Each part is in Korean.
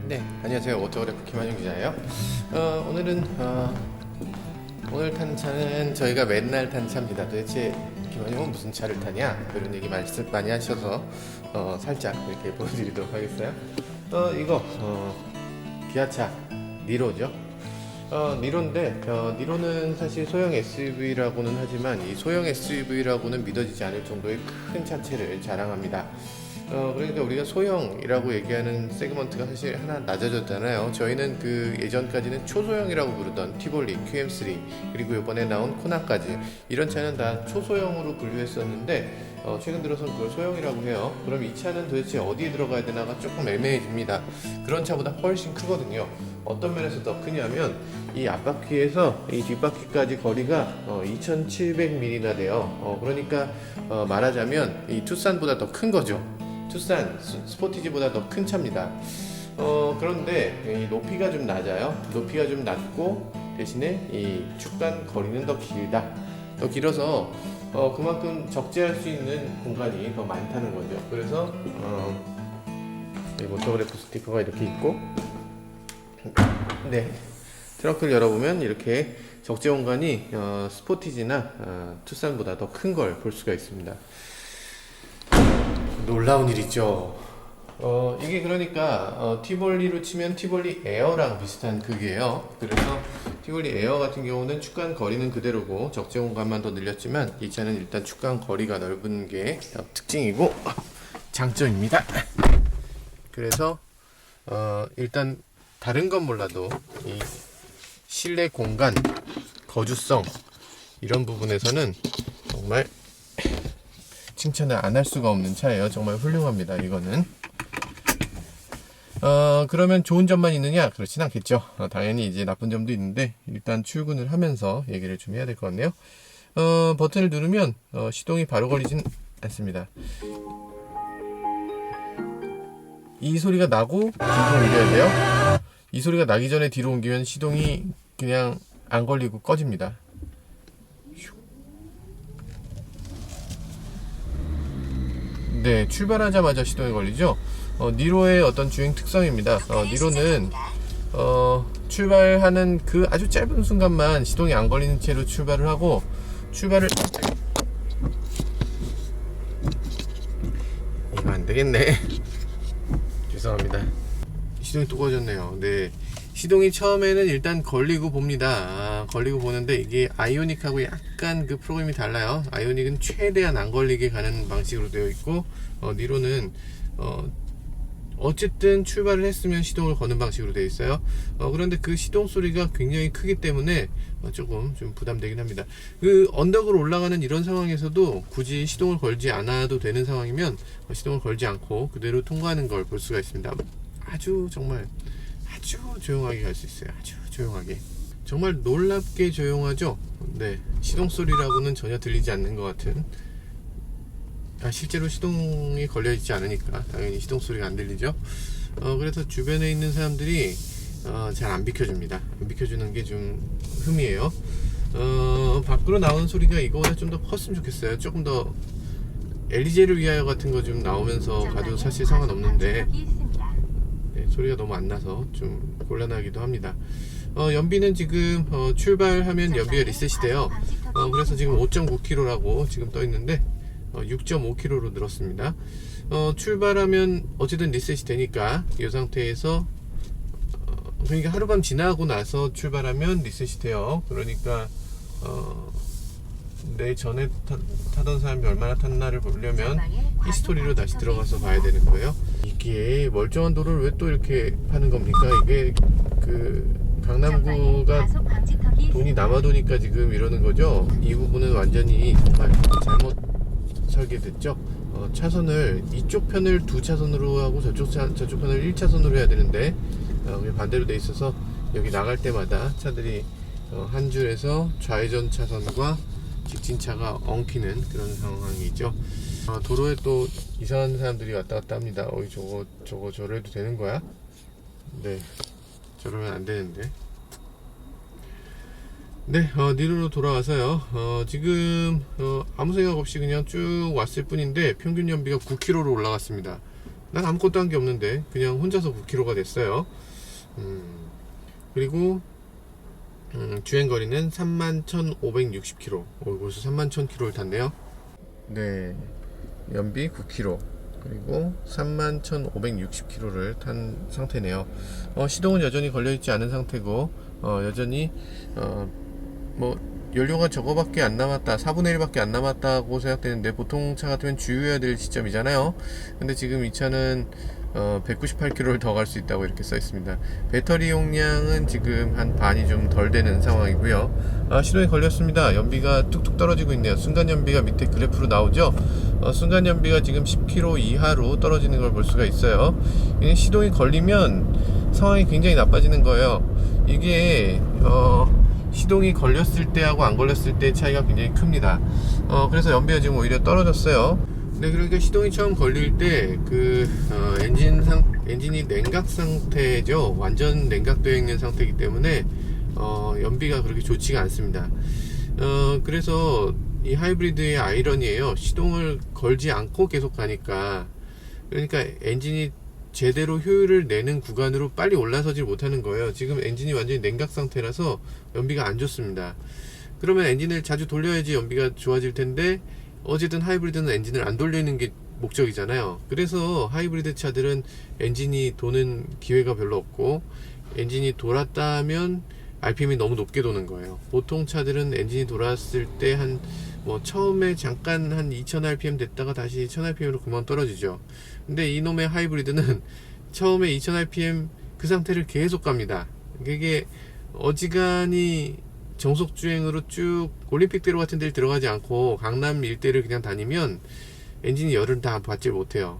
네, 안녕하세요. 오토그래프 김한용 기자예요. 오늘 탄 차는 저희가 맨날 탄 차입니다. 도대체 김한용은 무슨 차를 타냐? 이런 얘기 많이 하셔서 살짝 이렇게 보여드리도록 하겠어요. 기아차 니로죠. 니로인데 니로는 사실 소형 SUV라고는 하지만 이 소형 SUV라고는 믿어지지 않을 정도의 큰 차체를 자랑합니다. 그러니까 우리가 소형이라고 얘기하는 세그먼트가 사실 하나 낮아졌잖아요. 저희는 그 예전까지는 초소형이라고 부르던 티볼리, QM3 그리고 이번에 나온 코나까지 이런 차는 다 초소형으로 분류했었는데 최근 들어서는 그걸 소형이라고 해요. 그럼 이 차는 도대체 어디에 들어가야 되나가 조금 애매해집니다. 그런 차보다 훨씬 크거든요. 어떤 면에서 더 크냐면 이 앞바퀴에서 이 뒷바퀴까지 거리가 2700mm나 돼요. 그러니까 말하자면 이 투싼보다 더 큰 거죠. 투싼 스포티지보다 더 큰 차입니다. 그런데 이 높이가 좀 낮아요. 높이가 좀 낮고 대신에 이 축간 거리는 더 길다. 더 길어서 그만큼 적재할 수 있는 공간이 더 많다는 거죠. 그래서 이 모터그래프 스티커가 이렇게 있고, 네, 트렁크를 열어보면 이렇게 적재 공간이 스포티지나 투싼보다 더 큰 걸 볼 수가 있습니다. 놀라운 일이죠. 이게 그러니까 티볼리로 치면 티볼리 에어랑 비슷한 크기예요. 그래서 티볼리 에어 같은 경우는 축간 거리는 그대로고 적재 공간만 더 늘렸지만 이 차는 일단 축간 거리가 넓은 게 특징이고 장점입니다. 그래서 일단 다른 건 몰라도 이 실내 공간, 거주성 이런 부분에서는 정말 칭찬을 안 할 수가 없는 차예요. 정말 훌륭합니다. 이거는 그러면 좋은 점만 있느냐? 그렇진 않겠죠. 당연히 이제 나쁜 점도 있는데 일단 출근을 하면서 얘기를 좀 해야 될 것 같네요. 버튼을 누르면 시동이 바로 걸리진 않습니다. 이 소리가 나고 뒤로 옮겨야 돼요. 이 소리가 나기 전에 뒤로 옮기면 시동이 그냥 안 걸리고 꺼집니다. 네, 출발하자마자 시동이 걸리죠. 니로의 어떤 주행 특성입니다. 니로는 출발하는 그 아주 짧은 순간만 시동이 안 걸리는 채로 출발을 하고 이거 안 되겠네. 죄송합니다. 시동이 또 꺼졌네요. 네, 시동이 처음에는 일단 걸리고 봅니다. 걸리고 보는데 이게 아이오닉하고 약간 그 프로그램이 달라요. 아이오닉은 최대한 안 걸리게 가는 방식으로 되어 있고 니로는 어쨌든 출발을 했으면 시동을 거는 방식으로 되어 있어요. 그런데 그 시동 소리가 굉장히 크기 때문에 조금 좀 부담되긴 합니다. 그 언덕을 올라가는 이런 상황에서도 굳이 시동을 걸지 않아도 되는 상황이면 시동을 걸지 않고 그대로 통과하는 걸 볼 수가 있습니다. 정말 아주 조용하게 갈 수 있어요. 아주 조용하게. 정말 놀랍게 조용하죠. 네, 시동 소리라고는 전혀 들리지 않는 것 같은. 실제로 시동이 걸려 있지 않으니까 당연히 시동 소리가 안 들리죠. 그래서 주변에 있는 사람들이 잘 안 비켜줍니다. 안 비켜주는 게 좀 흠이에요. 밖으로 나오는 소리가 이거보다 좀 더 컸으면 좋겠어요. 조금 더 엘리제를 위하여 같은 거 좀 나오면서 가도 사실 상관없는데 네, 소리가 너무 안 나서 좀 곤란하기도 합니다. 연비는 지금 출발하면 연비가 리셋이 돼요. 그래서 지금 5.9km라고 지금 떠 있는데 6.5km로 늘었습니다. 출발하면 어쨌든 리셋이 되니까 이 상태에서 그러니까 하룻밤 지나고 나서 출발하면 리셋이 돼요. 그러니까 내 전에 타던 사람이 얼마나 탔나를 보려면 히스토리로 다시 들어가서 봐야 되는 거예요. 이게 멀쩡한 도로를 왜 또 이렇게 파는 겁니까? 이게 그 강남구가 돈이 남아도니까 지금 이러는 거죠. 이 부분은 완전히 정말 잘못 설계됐죠. 차선을 이쪽 편을 2차선으로 하고 저쪽 편을 1차선으로 해야 되는데 반대로 돼 있어서 여기 나갈 때마다 차들이 한 줄에서 좌회전 차선과 직진차가 엉키는 그런 상황이죠. 도로에 또 이상한 사람들이 왔다 갔다 합니다. 저래도 되는 거야? 네, 저러면 안 되는데. 네, 니로로 돌아와서요. 지금 아무 생각 없이 그냥 쭉 왔을 뿐인데 평균 연비가 9km로 올라갔습니다. 난 아무것도 한 게 없는데 그냥 혼자서 9km가 됐어요. 그리고 주행거리는 31,560km. 벌써 31,000km를 탔네요. 네, 연비 9km 그리고 31,560km를 탄 상태네요. 시동은 여전히 걸려있지 않은 상태고 여전히 뭐 연료가 저거밖에 안 남았다, 4분의 1밖에 안 남았다고 생각되는데, 보통 차 같으면 주유해야 될 시점이잖아요. 근데 지금 이 차는 198km를 더 갈 수 있다고 이렇게 써 있습니다. 배터리 용량은 지금 한 반이 좀 덜 되는 상황이고요. 시동이 걸렸습니다. 연비가 뚝뚝 떨어지고 있네요. 순간 연비가 밑에 그래프로 나오죠. 순간 연비가 지금 10km 이하로 떨어지는 걸 볼 수가 있어요. 시동이 걸리면 상황이 굉장히 나빠지는 거예요. 이게 시동이 걸렸을 때하고 안 걸렸을 때 차이가 굉장히 큽니다. 그래서 연비가 지금 오히려 떨어졌어요. 네, 그러니까 시동이 처음 걸릴 때 엔진이 냉각 상태죠. 완전 냉각되어 있는 상태이기 때문에 연비가 그렇게 좋지가 않습니다. 그래서 이 하이브리드의 아이러니예요. 시동을 걸지 않고 계속 가니까, 그러니까 엔진이 제대로 효율을 내는 구간으로 빨리 올라서질 못하는 거예요. 지금 엔진이 완전히 냉각 상태라서 연비가 안 좋습니다. 그러면 엔진을 자주 돌려야지 연비가 좋아질 텐데, 어쨌든 하이브리드는 엔진을 안 돌리는 게 목적이잖아요. 그래서 하이브리드 차들은 엔진이 도는 기회가 별로 없고, 엔진이 돌았다면 RPM이 너무 높게 도는 거예요. 보통 차들은 엔진이 돌았을 때 처음에 잠깐 한 2000rpm 됐다가 다시 1000rpm으로 그만 떨어지죠. 근데 이놈의 하이브리드는 처음에 2000rpm 그 상태를 계속 갑니다. 이게 어지간히 정속주행으로 쭉 올림픽대로 같은 데를 들어가지 않고 강남 일대를 그냥 다니면 엔진이 열을 다 받지 못해요.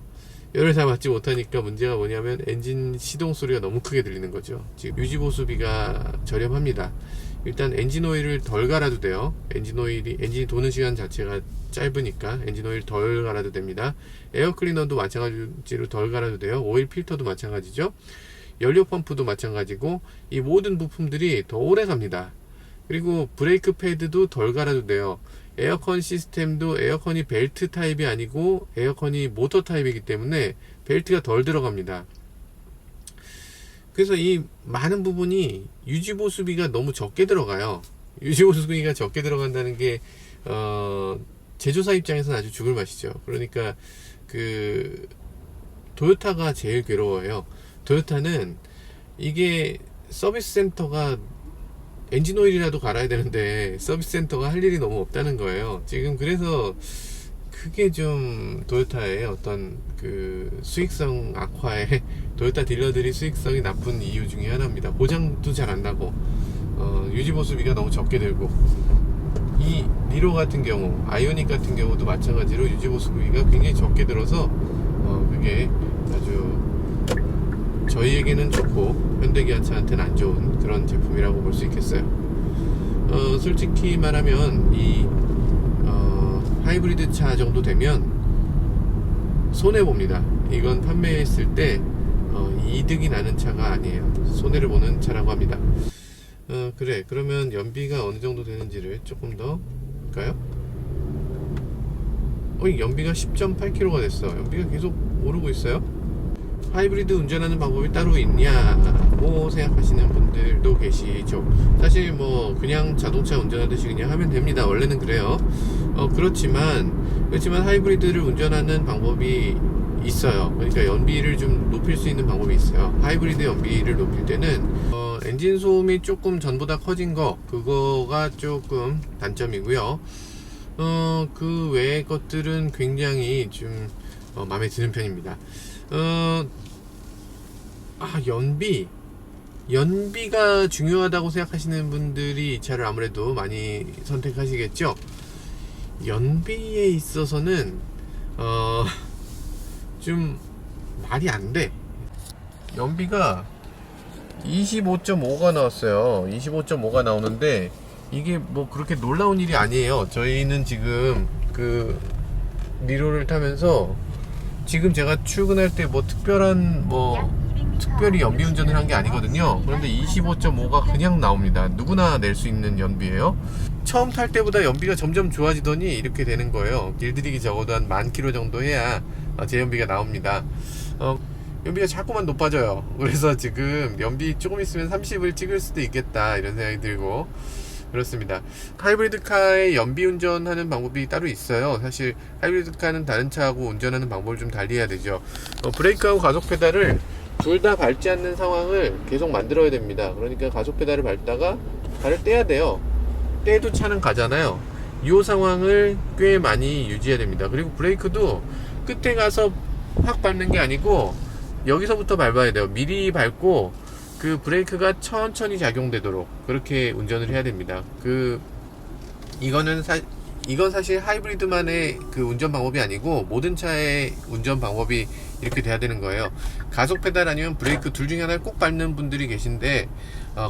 열을 다 받지 못하니까 문제가 뭐냐면 엔진 시동 소리가 너무 크게 들리는 거죠. 지금 유지보수비가 저렴합니다. 일단 엔진 오일을 덜 갈아도 돼요. 엔진이 도는 시간 자체가 짧으니까 엔진 오일 덜 갈아도 됩니다. 에어 클리너도 마찬가지로 덜 갈아도 돼요. 오일 필터도 마찬가지죠. 연료 펌프도 마찬가지고, 이 모든 부품들이 더 오래 갑니다. 그리고 브레이크 패드도 덜 갈아도 돼요. 에어컨 시스템도 에어컨이 벨트 타입이 아니고 에어컨이 모터 타입이기 때문에 벨트가 덜 들어갑니다. 그래서 이 많은 부분이 유지보수비가 너무 적게 들어가요. 유지보수비가 적게 들어간다는 게 제조사 입장에서는 아주 죽을 맛이죠. 그러니까 토요타가 제일 괴로워요. 토요타는 이게 서비스 센터가 엔진 오일이라도 갈아야 되는데 서비스 센터가 할 일이 너무 없다는 거예요. 지금 그래서 그게 좀 토요타의 어떤 수익성 악화에 토요타 딜러들이 수익성이 나쁜 이유 중에 하나입니다. 보장도 잘 안 나고 유지보수비가 너무 적게 들고, 이 니로 같은 경우, 아이오닉 같은 경우도 마찬가지로 유지보수비가 굉장히 적게 들어서 그게 아주 저희에게는 좋고 현대기아차한테는 안 좋은 그런 제품이라고 볼 수 있겠어요. 솔직히 말하면 이 하이브리드 차 정도 되면 손해봅니다. 이건 판매했을 때 이득이 나는 차가 아니에요. 손해를 보는 차라고 합니다. 그러면 연비가 어느 정도 되는지를 조금 더 볼까요? 연비가 10.8km가 됐어. 연비가 계속 오르고 있어요. 하이브리드 운전하는 방법이 따로 있냐고 생각하시는 분들도 계시죠. 사실 그냥 자동차 운전하듯이 그냥 하면 됩니다. 원래는 그래요. 그렇지만 하이브리드를 운전하는 방법이 있어요. 그러니까 연비를 좀 높일 수 있는 방법이 있어요. 하이브리드 연비를 높일 때는 엔진 소음이 조금 전보다 커진 그거가 조금 단점이고요. 그 외의 것들은 굉장히 좀 마음에 드는 편입니다. 연비가 중요하다고 생각하시는 분들이 이 차를 아무래도 많이 선택하시겠죠. 연비에 있어서는 좀 말이 안 돼. 연비가 25.5가 나왔어요. 25.5가 나오는데 이게 그렇게 놀라운 일이 아니에요. 저희는 지금 니로를 타면서 지금 제가 출근할 때 특별히 연비 운전을 한 게 아니거든요. 그런데 25.5가 그냥 나옵니다. 누구나 낼 수 있는 연비예요. 처음 탈 때보다 연비가 점점 좋아지더니 이렇게 되는 거예요. 길들이기 적어도 한 10,000km 정도 해야 제 연비가 나옵니다. 연비가 자꾸만 높아져요. 그래서 지금 연비 조금 있으면 30을 찍을 수도 있겠다 이런 생각이 들고 그렇습니다. 하이브리드카의 연비 운전하는 방법이 따로 있어요. 사실 하이브리드카는 다른 차하고 운전하는 방법을 좀 달리해야 되죠. 브레이크하고 가속 페달을 둘 다 밟지 않는 상황을 계속 만들어야 됩니다. 그러니까 가속 페달을 밟다가 발을 떼야 돼요. 떼도 차는 가잖아요. 이 상황을 꽤 많이 유지해야 됩니다. 그리고 브레이크도 끝에 가서 확 밟는 게 아니고 여기서부터 밟아야 돼요. 미리 밟고 그 브레이크가 천천히 작용되도록 그렇게 운전을 해야 됩니다. 이건 사실 하이브리드만의 그 운전 방법이 아니고 모든 차의 운전 방법이 이렇게 돼야 되는 거예요. 가속 페달 아니면 브레이크 둘 중에 하나를 꼭 밟는 분들이 계신데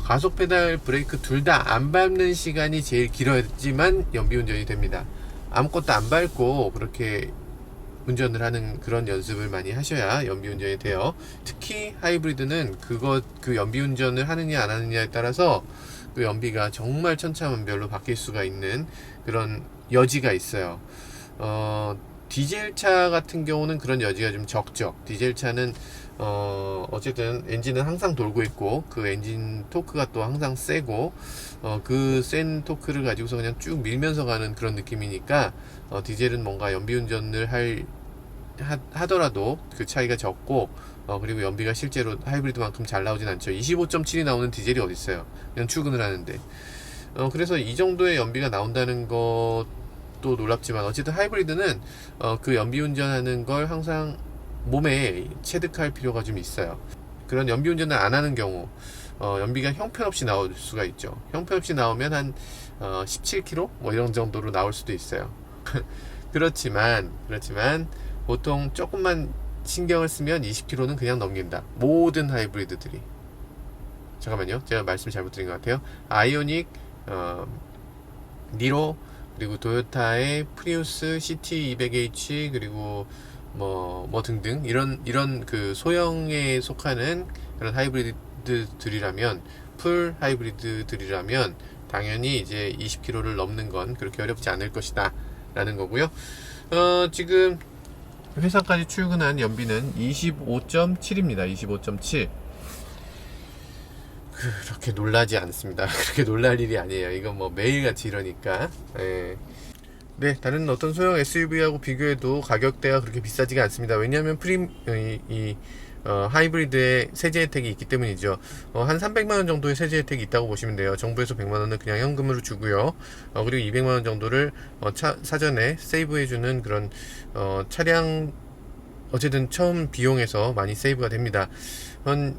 가속 페달 브레이크 둘 다 안 밟는 시간이 제일 길어야지만 연비 운전이 됩니다. 아무것도 안 밟고 그렇게 운전을 하는 그런 연습을 많이 하셔야 연비 운전이 돼요. 특히 하이브리드는 그 연비 운전을 하느냐 안 하느냐에 따라서 그 연비가 정말 천차만별로 바뀔 수가 있는 그런 여지가 있어요. 디젤 차 같은 경우는 그런 여지가 좀 적죠. 디젤 차는 어쨌든 엔진은 항상 돌고 있고 그 엔진 토크가 또 항상 세고 그 센 토크를 가지고서 그냥 쭉 밀면서 가는 그런 느낌이니까 디젤은 뭔가 연비 운전을 하더라도 그 차이가 적고 그리고 연비가 실제로 하이브리드만큼 잘 나오진 않죠. 25.7이 나오는 디젤이 어디 있어요. 그냥 출근을 하는데 그래서 이 정도의 연비가 나온다는 것도 놀랍지만 어쨌든 하이브리드는 그 연비 운전하는 걸 항상 몸에 체득할 필요가 좀 있어요. 그런 연비 운전을 안 하는 경우 연비가 형편없이 나올 수가 있죠. 형편없이 나오면 한 17km 뭐 이런 정도로 나올 수도 있어요. 그렇지만 보통 조금만 신경을 쓰면 20km는 그냥 넘긴다. 모든 하이브리드들이. 잠깐만요. 제가 말씀 잘못 드린 것 같아요. 아이오닉, 니로, 그리고 도요타의 프리우스, CT200H, 그리고 뭐 등등 이런 그 소형에 속하는 그런 하이브리드들이라면, 풀 하이브리드들이라면 당연히 이제 20km를 넘는 건 그렇게 어렵지 않을 것이다 라는 거고요. 지금 회사까지 출근한 연비는 25.7입니다. 25.7. 그렇게 놀라지 않습니다. 그렇게 놀랄 일이 아니에요. 이건 뭐 매일같이 이러니까. 네, 다른 어떤 소형 SUV하고 비교해도 가격대가 그렇게 비싸지가 않습니다. 왜냐하면 하이브리드의 세제 혜택이 있기 때문이죠. 한 300만원 정도의 세제 혜택이 있다고 보시면 돼요. 정부에서 100만원을 그냥 현금으로 주고요. 그리고 200만원 정도를 사전에 세이브해주는 그런 차량 어쨌든 처음 비용에서 많이 세이브가 됩니다.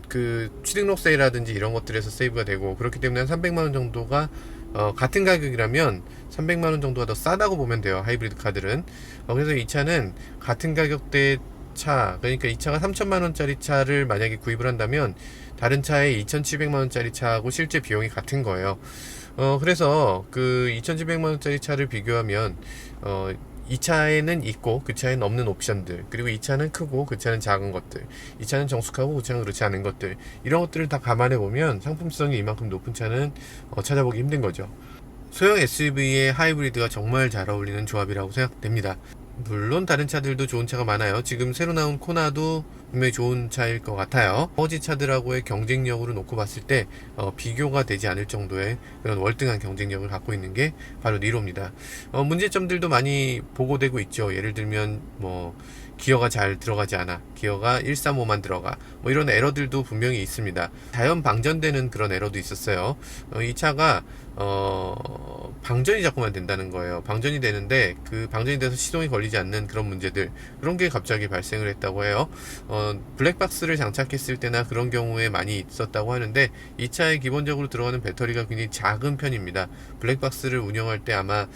그 취등록세라든지 이런 것들에서 세이브가 되고 그렇기 때문에 한 300만원 정도가 같은 가격이라면 300만원 정도가 더 싸다고 보면 돼요. 하이브리드 카들은. 그래서 이 차는 같은 가격대 차, 그러니까 이 차가 3천만원짜리 차를 만약에 구입을 한다면 다른 차의 2,700만원짜리 차하고 실제 비용이 같은 거예요. 그래서 그 2,700만원짜리 차를 비교하면 이 차에는 있고 그 차에는 없는 옵션들, 그리고 이 차는 크고 그 차는 작은 것들, 이 차는 정숙하고 그 차는 그렇지 않은 것들, 이런 것들을 다 감안해 보면 상품성이 이만큼 높은 차는 찾아보기 힘든 거죠. 소형 SUV의 하이브리드가 정말 잘 어울리는 조합이라고 생각됩니다. 물론 다른 차들도 좋은 차가 많아요. 지금 새로 나온 코나도 분명히 좋은 차일 것 같아요. 나머지 차들하고의 경쟁력으로 놓고 봤을 때 비교가 되지 않을 정도의 그런 월등한 경쟁력을 갖고 있는 게 바로 니로입니다. 문제점들도 많이 보고되고 있죠. 예를 들면 기어가 잘 들어가지 않아, 기어가 135만 들어가, 이런 에러들도 분명히 있습니다. 자연 방전되는 그런 에러도 있었어요. 이 차가 방전이 자꾸만 된다는 거예요. 방전이 되는데 그 방전이 돼서 시동이 걸리지 않는 그런 문제들, 그런 게 갑자기 발생을 했다고 해요. 블랙박스를 장착했을 때나 그런 경우에 많이 있었다고 하는데 이 차에 기본적으로 들어가는 배터리가 굉장히 작은 편입니다. 블랙박스를 운영할 때 아마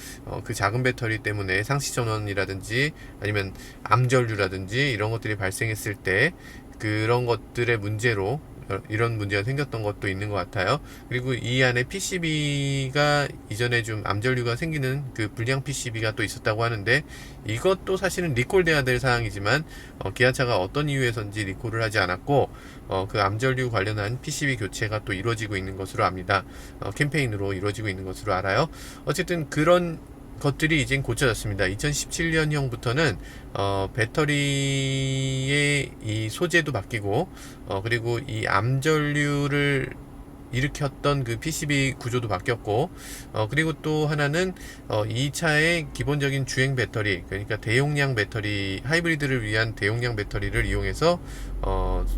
그 작은 배터리 때문에 상시 전원이라든지 아니면 암전류라든지 이런 것들이 발생했을 때 그런 것들의 문제로 이런 문제가 생겼던 것도 있는 것 같아요. 그리고 이 안에 PCB가 이전에 좀 암전류가 생기는 그 불량 PCB가 또 있었다고 하는데 이것도 사실은 리콜돼야 될 사항이지만 기아차가 어떤 이유에서인지 리콜을 하지 않았고 그 암전류 관련한 PCB 교체가 또 이루어지고 있는 것으로 압니다. 캠페인으로 이루어지고 있는 것으로 알아요. 어쨌든 그런 것들이 이제 고쳐졌습니다. 2017년형부터는 배터리의 이 소재도 바뀌고 그리고 이 암전류를 일으켰던 그 PCB 구조도 바뀌었고 그리고 또 하나는 이 차의 기본적인 주행 배터리, 그러니까 대용량 배터리, 하이브리드를 위한 대용량 배터리를 이용해서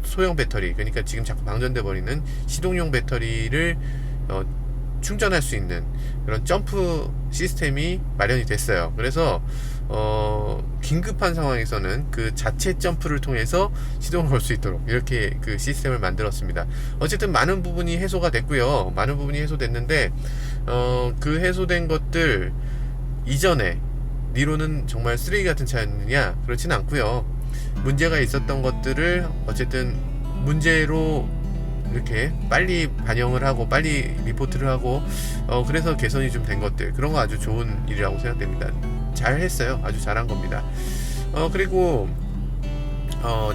소형 배터리, 그러니까 지금 자꾸 방전돼 버리는 시동용 배터리를 충전할 수 있는 그런 점프 시스템이 마련이 됐어요. 그래서 긴급한 상황에서는 그 자체 점프를 통해서 시동을 걸 수 있도록 이렇게 그 시스템을 만들었습니다. 어쨌든 많은 부분이 해소가 됐고요. 많은 부분이 해소됐는데 그 해소된 것들 이전에 니로는 정말 쓰레기 같은 차였느냐? 그렇진 않고요. 문제가 있었던 것들을 어쨌든 문제로 이렇게 빨리 반영을 하고 빨리 리포트를 하고 그래서 개선이 좀 된 것들, 그런 거 아주 좋은 일이라고 생각됩니다. 잘 했어요. 아주 잘한 겁니다. 그리고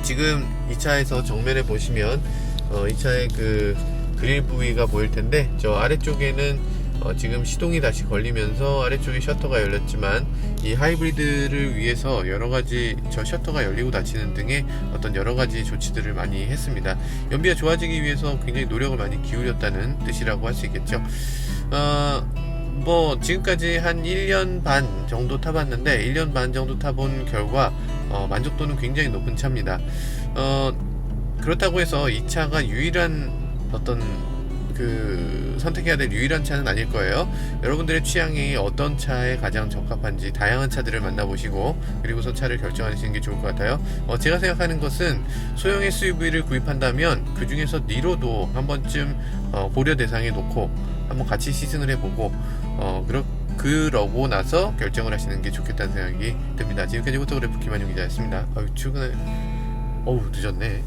지금 이 차에서 정면에 보시면 이 차의 그 그릴 부위가 보일 텐데, 저 아래쪽에는 지금 시동이 다시 걸리면서 아래쪽에 셔터가 열렸지만 이 하이브리드를 위해서 여러가지 저 셔터가 열리고 닫히는 등의 어떤 여러가지 조치들을 많이 했습니다. 연비가 좋아지기 위해서 굉장히 노력을 많이 기울였다는 뜻이라고 할 수 있겠죠. 뭐 지금까지 한 1년 반 정도 타봤는데 1년 반 정도 타본 결과 만족도는 굉장히 높은 차입니다. 그렇다고 해서 이 차가 유일한 어떤 그 선택해야 될 유일한 차는 아닐 거예요. 여러분들의 취향이 어떤 차에 가장 적합한지 다양한 차들을 만나보시고 그리고서 차를 결정하시는 게 좋을 것 같아요. 제가 생각하는 것은 소형 SUV를 구입한다면 그 중에서 니로도 한 번쯤 고려 대상에 놓고 한번 같이 시승을 해보고 그러고 나서 결정을 하시는 게 좋겠다는 생각이 듭니다. 지금까지 오토그래프 김한용 기자였습니다. 출근을 늦었네.